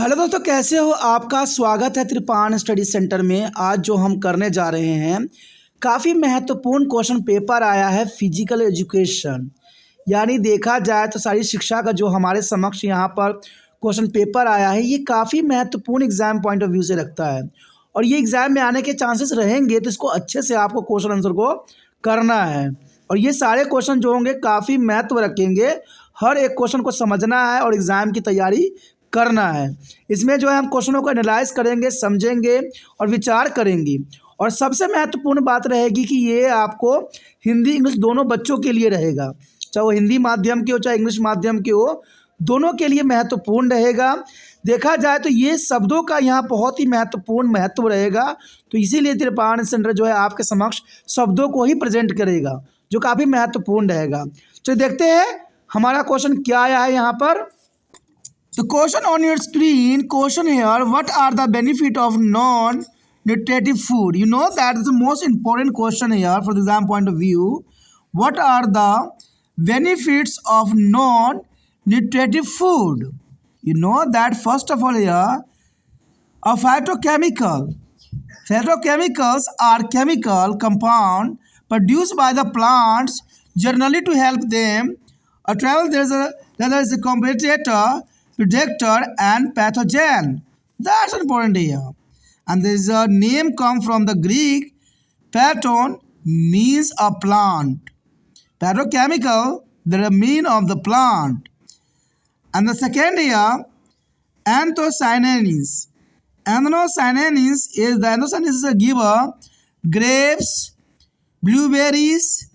Hello दोस्तों, कैसे हो? आपका स्वागत है त्रिपान स्टडी सेंटर में। आज जो हम करने जा रहे हैं, काफ़ी महत्वपूर्ण क्वेश्चन पेपर आया है फिजिकल एजुकेशन। यानी देखा जाए तो सारी शिक्षा का जो हमारे समक्ष यहाँ पर क्वेश्चन पेपर आया है, ये काफ़ी महत्वपूर्ण एग्जाम पॉइंट ऑफ व्यू से रखता है। और ये एग्ज़ाम में आने के चांसेस रहेंगे, तो इसको अच्छे से आपको क्वेश्चन आंसर को करना है। और ये सारे क्वेश्चन जो होंगे काफ़ी महत्व रखेंगे। हर एक क्वेश्चन को समझना है और एग्ज़ाम की तैयारी करना है। इसमें जो है हम क्वेश्चनों को एनालाइज करेंगे, समझेंगे और विचार करेंगे। और सबसे महत्वपूर्ण बात रहेगी कि ये आपको हिंदी इंग्लिश दोनों बच्चों के लिए रहेगा, चाहे वो हिंदी माध्यम के हो चाहे इंग्लिश माध्यम के हो, दोनों के लिए महत्वपूर्ण रहेगा। देखा जाए तो ये शब्दों का यहाँ बहुत ही महत्वपूर्ण महत्व रहेगा। तो इसीलिए त्रिपान सेंटर जो है आपके समक्ष शब्दों को ही प्रेजेंट करेगा, जो काफ़ी महत्वपूर्ण रहेगा। तो देखते हैं हमारा क्वेश्चन क्या आया है यहाँ पर। The question on your screen, question here, what are the benefit of non-nutritive food? You know that is the most important question here for the exam point of view. What are the benefits of non-nutritive food? You know that first of all here, a phytochemical. Phytochemicals are chemical compound produced by the plants generally to help them travel. There is a competitor, predator and pathogen. That's important here. And there is a name come from the Greek. Paton means a plant. Phytochemical, the mean of the plant. And the second here, anthocyanins. Anthocyanins is a giver grapes, blueberries,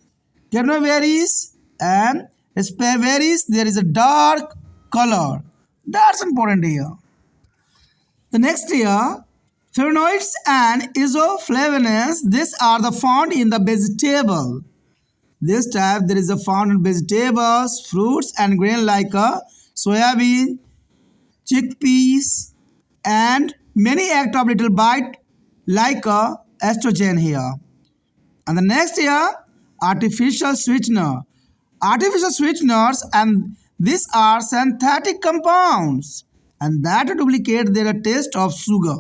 cranberries and raspberries. There is a dark color. That's important here. The next here, flavonoids and isoflavones. These are the found in the vegetable. This type there is a found in vegetables, fruits and grain like soybean, chickpeas, and many act of little bite like estrogen here. And the next here, artificial sweetener. Artificial sweeteners and these are synthetic compounds and that duplicate their taste of sugar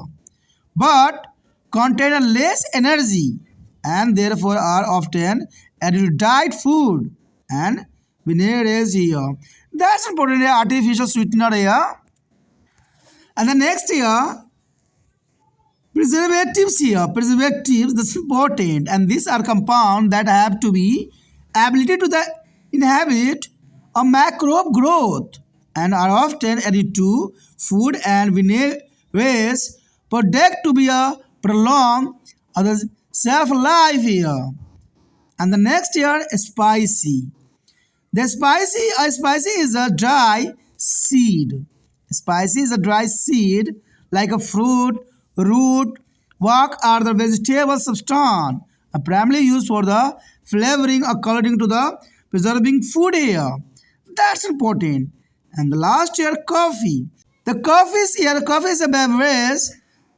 but contain a less energy and therefore are often added to diet food and vinegar is here. That's important here, artificial sweetener here. And the next here, preservatives here. Preservatives, this is important, and these are compounds that have to be ability to the inhibit a microbe growth and are often added to food and vinegars predict to be a prolonged other shelf life here. And the next here, spicy. A spicy is a dry seed. Spicy is a dry seed like a fruit, root, bark or the vegetable substance, primarily used for the flavoring or coloring to the preserving food here. That's important. And the last year, coffee. The coffee is a beverage.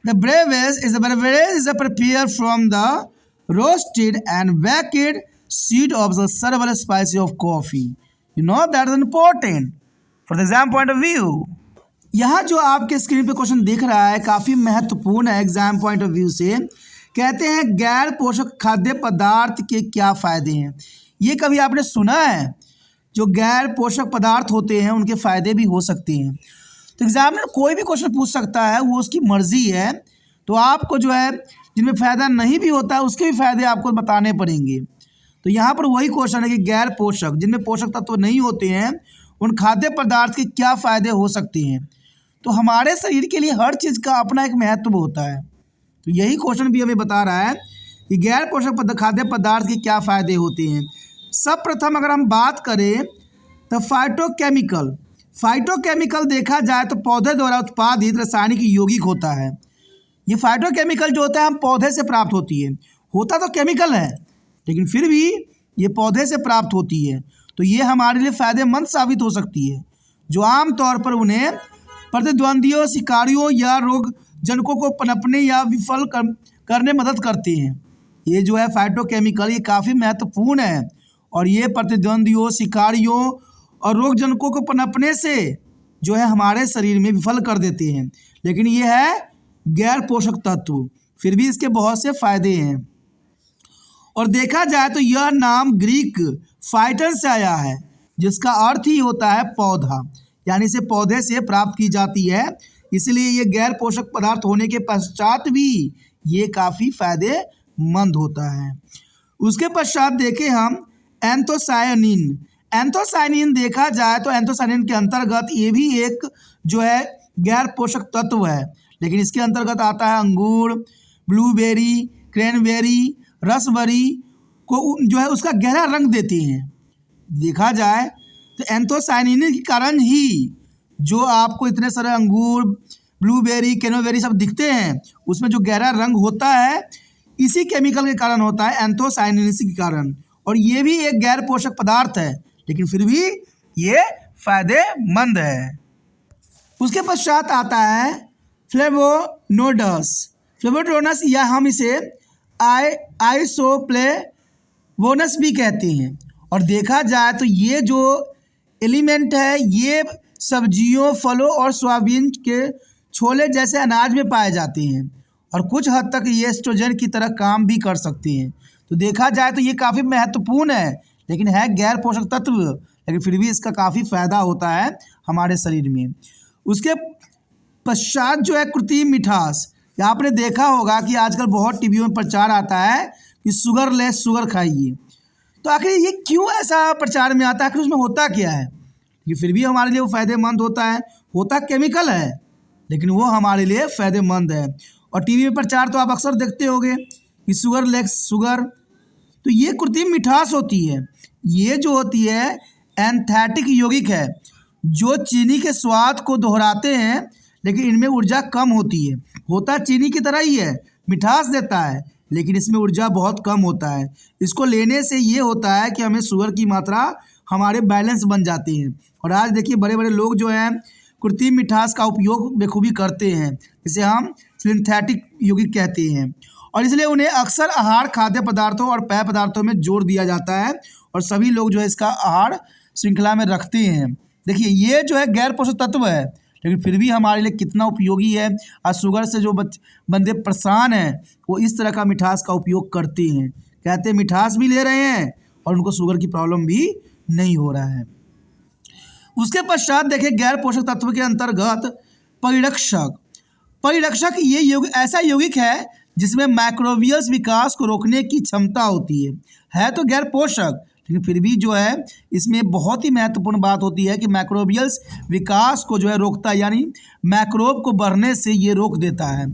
The beverage is prepared from the roasted and baked seed of the cerebral spice of coffee. You know that is important for the exam point of view. यहाँ जो आपके screen पे question दिख रहा है काफ़ी महत्वपूर्ण है एग्जाम पॉइंट ऑफ व्यू से। कहते हैं गैर पोषक खाद्य पदार्थ के क्या फ़ायदे हैं। ये कभी आपने सुना है? जो गैर पोषक पदार्थ होते हैं उनके फ़ायदे भी हो सकते हैं। तो एग्जामिनर कोई भी क्वेश्चन पूछ सकता है, वो उसकी मर्ज़ी है। तो आपको जो है जिनमें फ़ायदा नहीं भी होता है उसके भी फ़ायदे आपको बताने पड़ेंगे। तो यहाँ पर वही क्वेश्चन है कि गैर पोषक, जिनमें पोषक तत्व नहीं होते हैं, उन खाद्य पदार्थ के क्या फ़ायदे हो सकते हैं। तो हमारे शरीर के लिए हर चीज़ का अपना एक महत्व होता है। तो यही क्वेश्चन भी हमें बता रहा है कि गैर पोषक खाद्य पदार्थ के क्या फ़ायदे होते हैं। सब प्रथम अगर हम बात करें तो फाइटोकेमिकल देखा जाए तो पौधे द्वारा उत्पादित रासायनिक यौगिक होता है। ये फाइटोकेमिकल जो होता है हम पौधे से प्राप्त होती है। होता तो केमिकल है लेकिन फिर भी ये पौधे से प्राप्त होती है। तो ये हमारे लिए फ़ायदेमंद साबित हो सकती है, जो आमतौर पर उन्हें प्रतिद्वंदियों, शिकारियों या रोग जनकों को पनपने या विफल करने मदद करते हैं। ये जो है फाइटोकेमिकल, ये काफ़ी महत्वपूर्ण है और ये प्रतिद्वंदियों, शिकारियों और रोगजनकों को पनपने से जो है हमारे शरीर में विफल कर देते हैं, लेकिन ये है गैर पोषक तत्व, फिर भी इसके बहुत से फायदे हैं। और देखा जाए तो यह नाम ग्रीक फाइटन से आया है, जिसका अर्थ ही होता है पौधा, यानी इसे पौधे से प्राप्त की जाती है, इसलिए ये गैर पोषक पदार्थ होने के पश्चात भी ये काफ़ी फायदेमंद होता है। उसके पश्चात देखें हम एंथोसायनिन। एंथोसायनिन देखा जाए तो एंथोसायनिन के अंतर्गत ये भी एक जो है गैर पोषक तत्व है, लेकिन इसके अंतर्गत आता है अंगूर, ब्लूबेरी, क्रैनबेरी, रसबेरी को जो है उसका गहरा रंग देते हैं। देखा जाए तो एंथोसायनिन के कारण ही जो आपको इतने सारे अंगूर, ब्लूबेरी, क्रैनबेरी सब दिखते हैं, उसमें जो गहरा रंग होता है इसी केमिकल के कारण होता है, एंथोसायनिन के कारण। और ये भी एक गैर पोषक पदार्थ है, लेकिन फिर भी ये फायदेमंद है। उसके पश्चात आता है फ्लेवोनोइड्स। फ्लेवोनोइड्स या हम इसे आइसोफ्लेवोनस भी कहते हैं। और देखा जाए तो ये जो एलिमेंट है ये सब्जियों, फलों और सोयाबीन के छोले जैसे अनाज में पाए जाते हैं, और कुछ हद तक ये एस्ट्रोजन की तरह काम भी कर सकते हैं। तो देखा जाए तो ये काफ़ी महत्वपूर्ण है, लेकिन है गैर पोषक तत्व, लेकिन फिर भी इसका काफ़ी फायदा होता है हमारे शरीर में। उसके पश्चात जो है कृत्रिम मिठास। आपने देखा होगा कि आजकल बहुत टीवियों में प्रचार आता है कि शुगर लेस शुगर खाइए। तो आखिर ये क्यों ऐसा प्रचार में आता है, आखिर उसमें होता क्या है? कि फिर भी हमारे लिए वो फ़ायदेमंद होता है, होता केमिकल है, लेकिन वो हमारे लिए फ़ायदेमंद है। और टीवी में प्रचार तो आप अक्सर देखते होंगे कि शुगर लेस शुगर। तो ये कृत्रिम मिठास होती है, ये जो होती है एंथेटिक यौगिक है, जो चीनी के स्वाद को दोहराते हैं, लेकिन इनमें ऊर्जा कम होती है। होता चीनी की तरह ही है, मिठास देता है, लेकिन इसमें ऊर्जा बहुत कम होता है। इसको लेने से ये होता है कि हमें शुगर की मात्रा हमारे बैलेंस बन जाती है। और आज देखिए बड़े बड़े लोग जो हैं कृत्रिम मिठास का उपयोग बेखूबी करते हैं, जिसे हम सिंथेटिक यौगिक कहते हैं, और इसलिए उन्हें अक्सर आहार, खाद्य पदार्थों और पेय पदार्थों में जोड़ दिया जाता है, और सभी लोग जो है इसका आहार श्रृंखला में रखते हैं। देखिए ये जो है गैर पोषक तत्व है, लेकिन फिर भी हमारे लिए कितना उपयोगी है। आज शुगर से जो बंदे परेशान हैं वो इस तरह का मिठास का उपयोग करते हैं, कहते हैं मिठास भी ले रहे हैं और उनको शुगर की प्रॉब्लम भी नहीं हो रहा है। उसके पश्चात देखिए गैर पोषक तत्व के अंतर्गत परिरक्षक। परिरक्षक ये ऐसा यौगिक है जिसमें माइक्रोबियल विकास को रोकने की क्षमता होती है तो गैर पोषक, लेकिन फिर भी जो है इसमें बहुत ही महत्वपूर्ण बात होती है कि माइक्रोबियल विकास को जो है रोकता है, यानी माइक्रोब को बढ़ने से ये रोक देता है।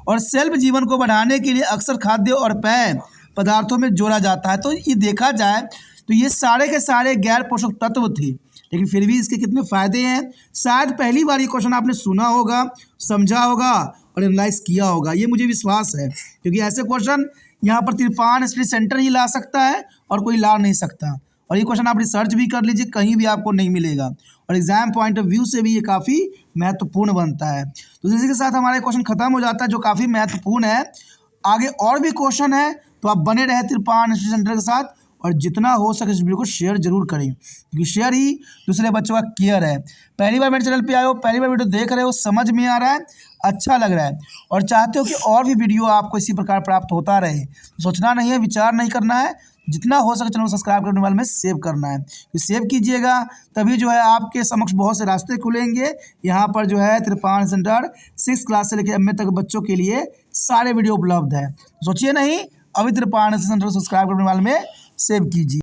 और सेल्फ जीवन को बढ़ाने के लिए अक्सर खाद्य और पेय पदार्थों में जोड़ा जाता है। तो ये देखा जाए तो ये सारे के सारे गैर पोषक तत्व थे, लेकिन फिर भी इसके कितने फ़ायदे हैं। शायद पहली बार ये क्वेश्चन आपने सुना होगा, समझा होगा और एनालाइज किया होगा, ये मुझे विश्वास है, क्योंकि ऐसे क्वेश्चन यहाँ पर तिरपान स्टडी सेंटर ही ला सकता है और कोई ला नहीं सकता। और ये क्वेश्चन आप रिसर्च भी कर लीजिए, कहीं भी आपको नहीं मिलेगा, और एग्जाम पॉइंट ऑफ व्यू से भी ये काफ़ी महत्वपूर्ण बनता है। तो इसी के साथ हमारा क्वेश्चन खत्म हो जाता है, जो काफ़ी महत्वपूर्ण है। आगे और भी क्वेश्चन है, तो आप बने रहे तिरपान स्टडी सेंटर के साथ, और जितना हो सके इस वीडियो को शेयर जरूर करें, क्योंकि शेयर ही दूसरे बच्चों का केयर है। पहली बार मेरे चैनल पे आए हो, पहली बार वीडियो देख रहे हो, समझ में आ रहा है, अच्छा लग रहा है और चाहते हो कि और भी वीडियो आपको इसी प्रकार प्राप्त होता रहे, तो सोचना नहीं है, विचार नहीं करना है, जितना हो सके चैनल को सब्सक्राइब करने वाले में सेव करना है। तो सेव कीजिएगा, तभी जो है आपके समक्ष बहुत से रास्ते खुलेंगे। यहाँ पर जो है तिरपान सेंटर 6 क्लास से लेकर एमए तक बच्चों के लिए सारे वीडियो उपलब्ध है। सोचिए नहीं, अभी तिरपान सेंटर को सब्सक्राइब करने वाले में सेव कीजिए।